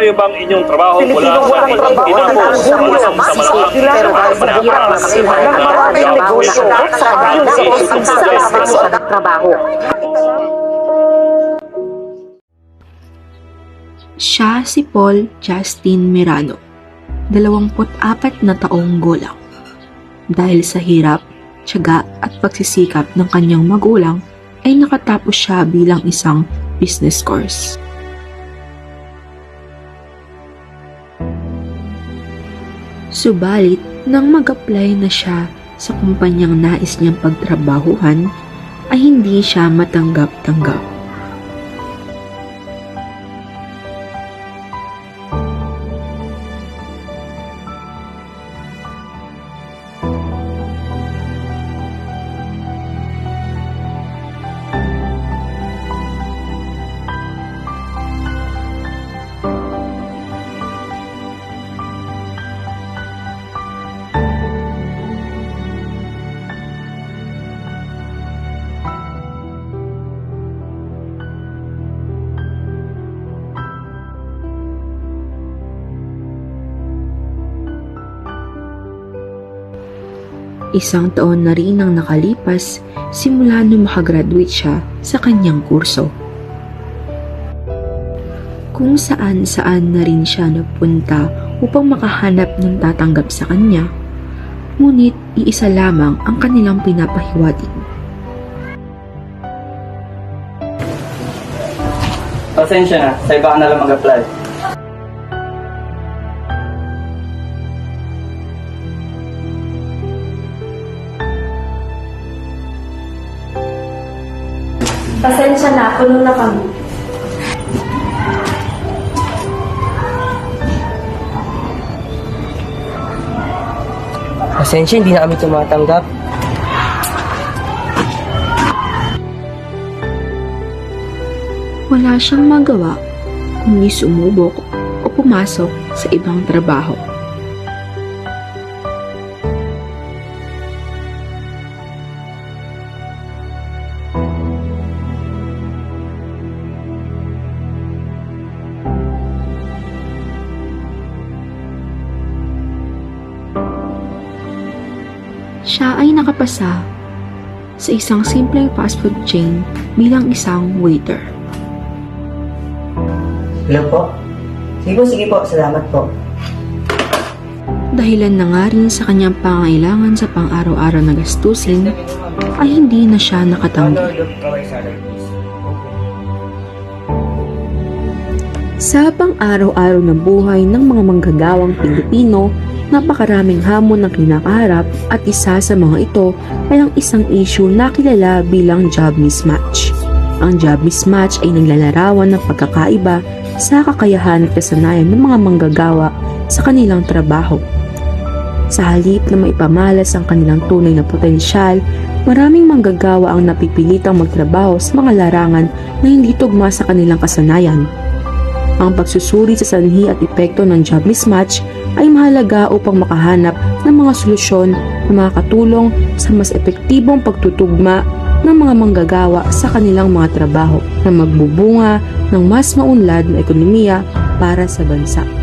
Malayo bang inyong trabaho mula Pilipinong sa walang inyong trabaho ginagawa ang sa buhay malaking naman. trabaho? Pero dahil sa hirap ng buhay, ng maraming negosyo sa kanyang sa trabaho. Siya si Paul Justin Merano, 24 na taong gulang. Dahil sa hirap, tiyaga at pagsisikap ng kanyang magulang, ay nakatapos siya bilang isang business course. Subalit, nang mag-apply na siya sa kumpanyang nais niyang pagtrabahuhan, ay hindi siya matanggap-tanggap. Isang taon na rin ang nakalipas simula nung makagraduate siya sa kanyang kurso. Kung saan-saan na rin siya napunta upang makahanap ng tatanggap sa kanya, ngunit iisa lamang ang kanilang pinapahiwatig. Pasensya na, sa iba ka na lang mag-apply. Pasensya na, puno na kami. Pasensya, hindi na kami tumatanggap. Wala siyang magawa kundi sumubok o pumasok sa ibang trabaho. Siya ay nakapasa sa isang simpleng fast food chain bilang isang waiter. Hello po? Sige po. Salamat po. Dahilan na nga rin sa kanyang pangailangan sa pang-araw-araw na gastusin, ay hindi na siya nakatanggi. Sa pang-araw-araw na buhay ng mga manggagawang Pilipino, napakaraming hamon na kinakaharap at isa sa mga ito ay ang isang issue na kilala bilang job mismatch. Ang job mismatch ay naglalarawan ng pagkakaiba sa kakayahan at kasanayan ng mga manggagawa sa kanilang trabaho. Sa halip na maipamalas ang kanilang tunay na potensyal, maraming manggagawa ang napipilitang magtrabaho sa mga larangan na hindi tugma sa kanilang kasanayan. Ang pagsusuri sa sanhi at epekto ng job mismatch ay mahalaga upang makahanap ng mga solusyon na makakatulong sa mas epektibong pagtutugma ng mga manggagawa sa kanilang mga trabaho na magbubunga ng mas maunlad na ekonomiya para sa bansa.